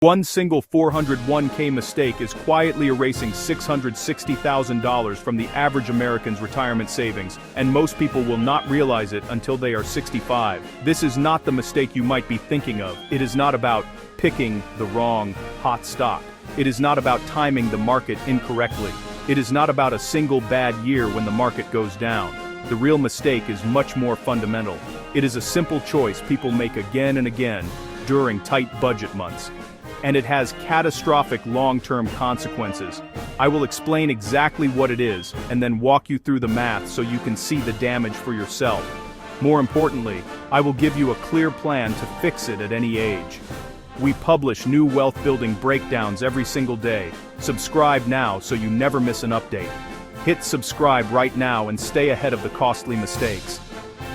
One single 401k mistake is quietly erasing $660,000 from the average American's retirement savings, and most people will not realize it until they are 65. This is not the mistake you might be thinking of. It is not about picking the wrong hot stock. It is not about timing the market incorrectly. It is not about a single bad year when the market goes down. The real mistake is much more fundamental. It is a simple choice people make again and again during tight budget months. And it has catastrophic long-term consequences. I will explain exactly what it is, and then walk you through the math so you can see the damage for yourself. More importantly, I will give you a clear plan to fix it at any age. We publish new wealth-building breakdowns every single day. Subscribe now so you never miss an update. Hit subscribe right now and stay ahead of the costly mistakes.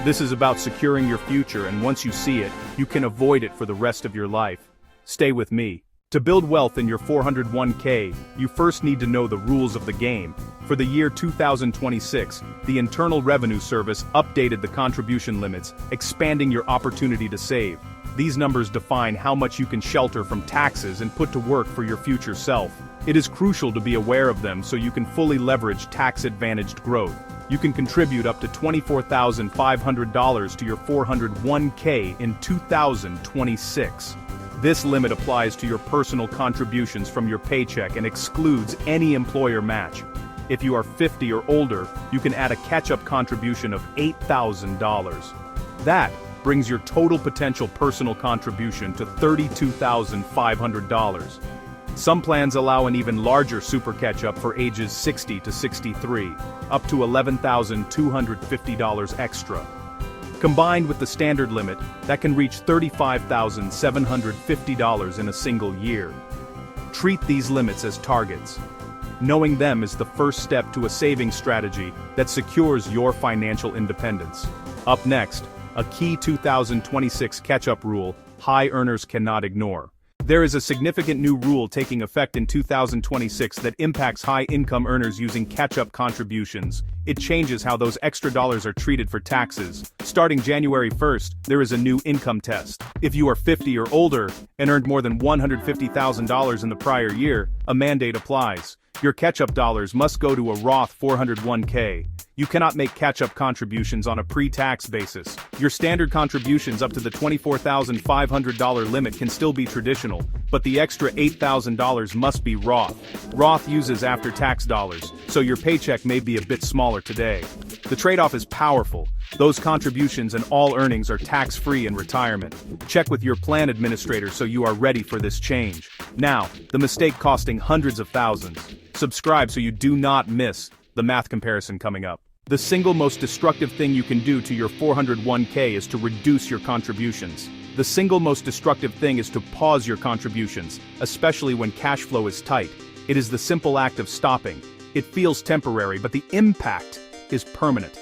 This is about securing your future, and once you see it, you can avoid it for the rest of your life. Stay with me. To build wealth in your 401k, you first need to know the rules of the game. For the year 2026, the Internal Revenue Service updated the contribution limits, expanding your opportunity to save. These numbers define how much you can shelter from taxes and put to work for your future self. It is crucial to be aware of them so you can fully leverage tax-advantaged growth. You can contribute up to $24,500 to your 401k in 2026. This limit applies to your personal contributions from your paycheck and excludes any employer match. If you are 50 or older, you can add a catch-up contribution of $8,000. That brings your total potential personal contribution to $32,500. Some plans allow an even larger super catch-up for ages 60 to 63, up to $11,250 extra. Combined with the standard limit, that can reach $35,750 in a single year. Treat these limits as targets. Knowing them is the first step to a saving strategy that secures your financial independence. Up next, a key 2026 catch-up rule high earners cannot ignore. There is a significant new rule taking effect in 2026 that impacts high-income earners using catch-up contributions. It changes how those extra dollars are treated for taxes. Starting January 1st, there is a new income test. If you are 50 or older and earned more than $150,000 in the prior year, a mandate applies. Your catch-up dollars must go to a Roth 401k. You cannot make catch-up contributions on a pre-tax basis. Your standard contributions up to the $24,500 limit can still be traditional, but the extra $8,000 must be Roth. Roth uses after-tax dollars, so your paycheck may be a bit smaller today. The trade-off is powerful. Those contributions and all earnings are tax-free in retirement. Check with your plan administrator so you are ready for this change. Now, the mistake costing hundreds of thousands. Subscribe so you do not miss the math comparison coming up. The single most destructive thing you can do to your 401k is to reduce your contributions. The single most destructive thing is to pause your contributions, especially when cash flow is tight. It is the simple act of stopping. It feels temporary, but the impact is permanent.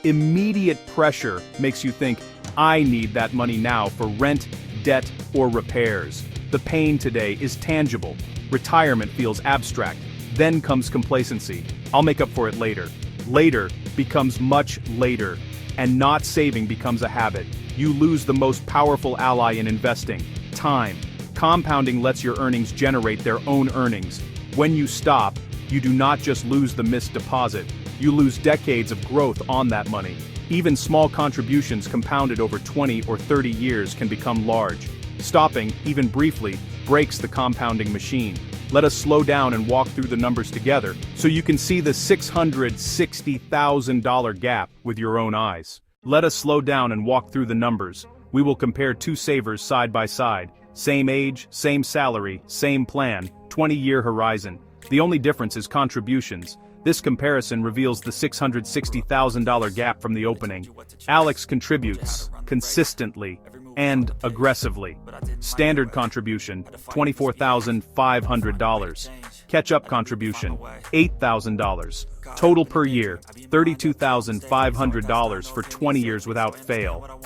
Immediate pressure makes you think, I need that money now for rent, debt, or repairs. The pain today is tangible. Retirement feels abstract. Then comes complacency. I'll make up for it later. Later becomes much later, and not saving becomes a habit. You lose the most powerful ally in investing: time. Compounding lets your earnings generate their own earnings. When you stop, you do not just lose the missed deposit, you lose decades of growth on that money. Even small contributions compounded over 20 or 30 years can become large. Stopping, even briefly, breaks the compounding machine. Let us slow down and walk through the numbers together so you can see the $660,000 gap with your own eyes. Let us slow down and walk through the numbers. We will compare two savers side by side. Same age, same salary, same plan, 20-year horizon. The only difference is contributions. This comparison reveals the $660,000 gap from the opening. Alex contributes consistently and aggressively. Standard contribution, $24,500. Catch-up contribution, $8,000. Total per year, $32,500 for 20 years without fail.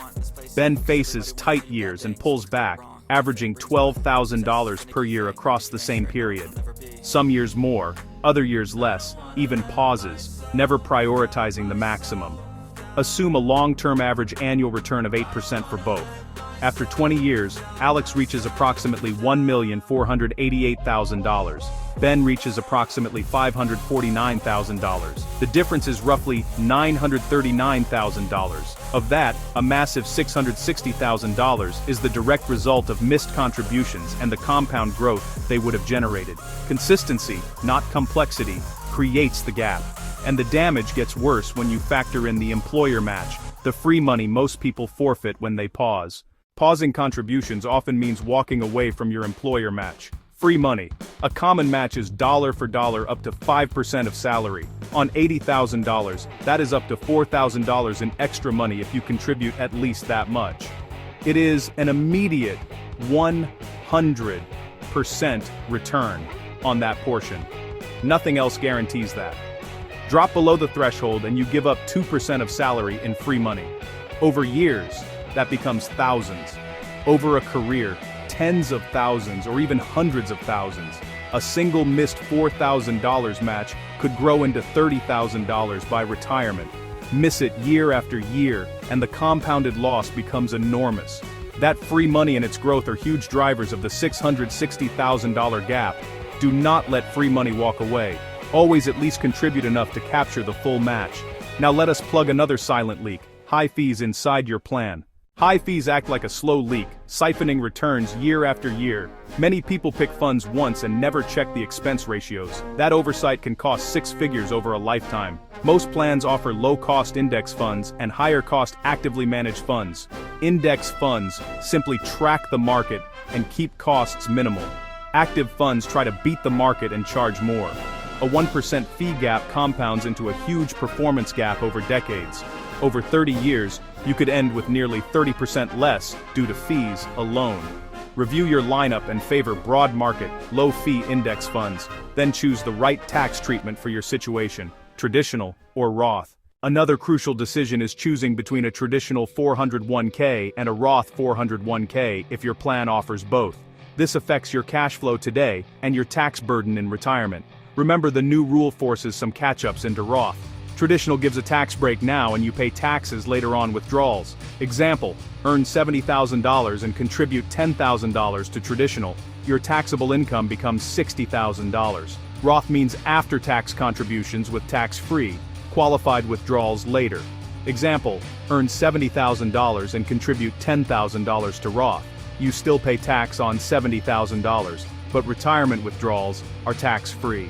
Ben faces tight years and pulls back, averaging $12,000 per year across the same period. Some years more, other years less, even pauses, never prioritizing the maximum. Assume a long-term average annual return of 8% for both. After 20 years, Alex reaches approximately $1,488,000. Ben reaches approximately $549,000. The difference is roughly $939,000. Of that, a massive $660,000 is the direct result of missed contributions and the compound growth they would have generated. Consistency, not complexity, creates the gap. And the damage gets worse when you factor in the employer match, the free money most people forfeit when they pause. Pausing contributions often means walking away from your employer match. Free money. A common match is dollar for dollar up to 5% of salary. On $80,000, that is up to $4,000 in extra money if you contribute at least that much. It is an immediate 100% return on that portion. Nothing else guarantees that. Drop below the threshold and you give up 2% of salary in free money. Over years, that becomes thousands. Over a career, tens of thousands or even hundreds of thousands. A single missed $4,000 match could grow into $30,000 by retirement. Miss it year after year, and the compounded loss becomes enormous. That free money and its growth are huge drivers of the $660,000 gap. Do not let free money walk away. Always at least contribute enough to capture the full match. Now let us plug another silent leak: high fees inside your plan. High fees act like a slow leak, siphoning returns year after year. Many people pick funds once and never check the expense ratios. That oversight can cost six figures over a lifetime. Most plans offer low-cost index funds and higher-cost actively managed funds. Index funds simply track the market and keep costs minimal. Active funds try to beat the market and charge more. A 1% fee gap compounds into a huge performance gap over decades. Over 30 years, you could end with nearly 30% less due to fees alone. Review your lineup and favor broad market, low-fee index funds, then choose the right tax treatment for your situation, traditional or Roth. Another crucial decision is choosing between a traditional 401k and a Roth 401k if your plan offers both. This affects your cash flow today and your tax burden in retirement. Remember, the new rule forces some catch-ups into Roth. Traditional gives a tax break now and you pay taxes later on withdrawals. Example, earn $70,000 and contribute $10,000 to traditional. Your taxable income becomes $60,000. Roth means after-tax contributions with tax-free, qualified withdrawals later. Example, earn $70,000 and contribute $10,000 to Roth. You still pay tax on $70,000, but retirement withdrawals are tax-free.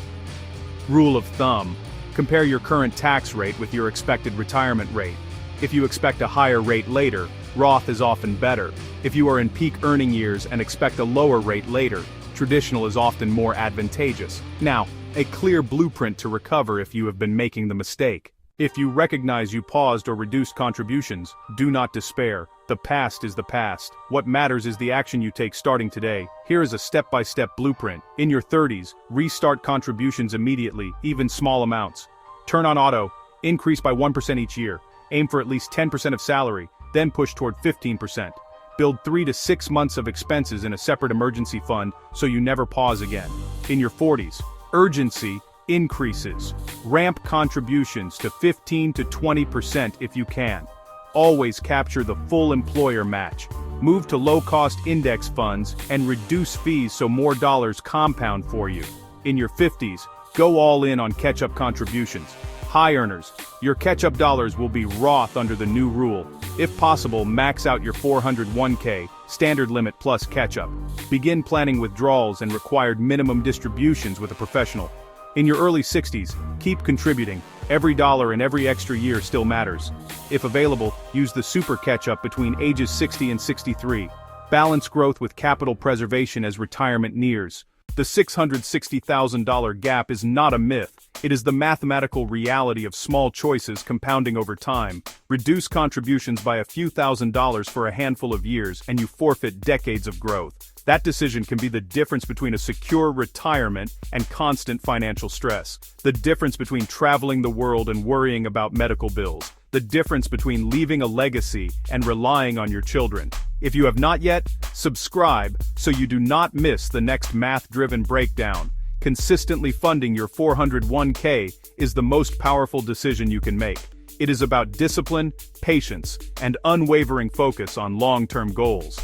Rule of thumb: compare your current tax rate with your expected retirement rate. If you expect a higher rate later, Roth is often better. If you are in peak earning years and expect a lower rate later, traditional is often more advantageous. Now, a clear blueprint to recover if you have been making the mistake. If you recognize you paused or reduced contributions, do not despair. The past is the past. What matters is the action you take starting today. Here is a step-by-step blueprint. In your 30s, restart contributions immediately, even small amounts. Turn on auto, increase by 1% each year. Aim for at least 10% of salary, then push toward 15%. Build 3 to 6 months of expenses in a separate emergency fund so you never pause again. In your 40s, urgency increases. Ramp contributions to 15 to 20% if you can. Always capture the full employer match. Move to low-cost index funds and reduce fees so more dollars compound for you. In your 50s, go all in on catch-up contributions. High earners, your catch-up dollars will be Roth under the new rule. If possible, max out your 401k, standard limit plus catch-up. Begin planning withdrawals and required minimum distributions with a professional. In your early 60s, keep contributing. Every dollar and every extra year still matters. If available, use the super catch-up between ages 60 and 63. Balance growth with capital preservation as retirement nears. The $660,000 gap is not a myth. It is the mathematical reality of small choices compounding over time. Reduce contributions by a few $1,000s for a handful of years and you forfeit decades of growth. That decision can be the difference between a secure retirement and constant financial stress. The difference between traveling the world and worrying about medical bills. The difference between leaving a legacy and relying on your children. If you have not yet, subscribe so you do not miss the next math-driven breakdown. Consistently funding your 401k is the most powerful decision you can make. It is about discipline, patience, and unwavering focus on long-term goals.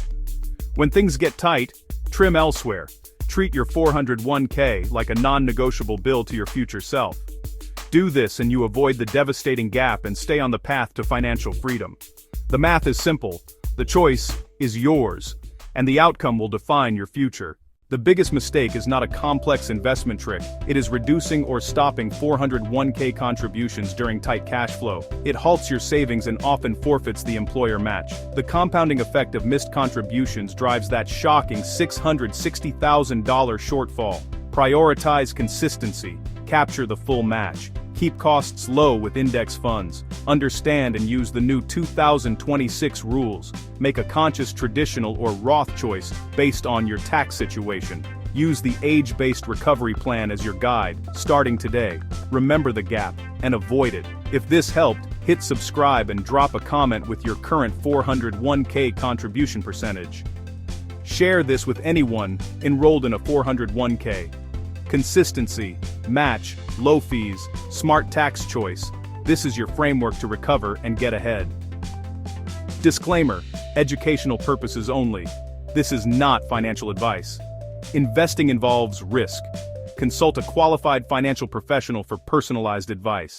When things get tight, trim elsewhere. Treat your 401k like a non-negotiable bill to your future self. Do this and you avoid the devastating gap and stay on the path to financial freedom. The math is simple, the choice is yours, and the outcome will define your future. The biggest mistake is not a complex investment trick, it is reducing or stopping 401k contributions during tight cash flow. It halts your savings and often forfeits the employer match. The compounding effect of missed contributions drives that shocking $660,000 shortfall. Prioritize consistency, capture the full match. Keep costs low with index funds. Understand and use the new 2026 rules. Make a conscious traditional or Roth choice based on your tax situation. Use the age-based recovery plan as your guide, starting today. Remember the gap and avoid it. If this helped, hit subscribe and drop a comment with your current 401k contribution percentage. Share this with anyone enrolled in a 401k. Consistency, match, low fees, smart tax choice. This is your framework to recover and get ahead. Disclaimer: educational purposes only. This is not financial advice. Investing involves risk. Consult a qualified financial professional for personalized advice.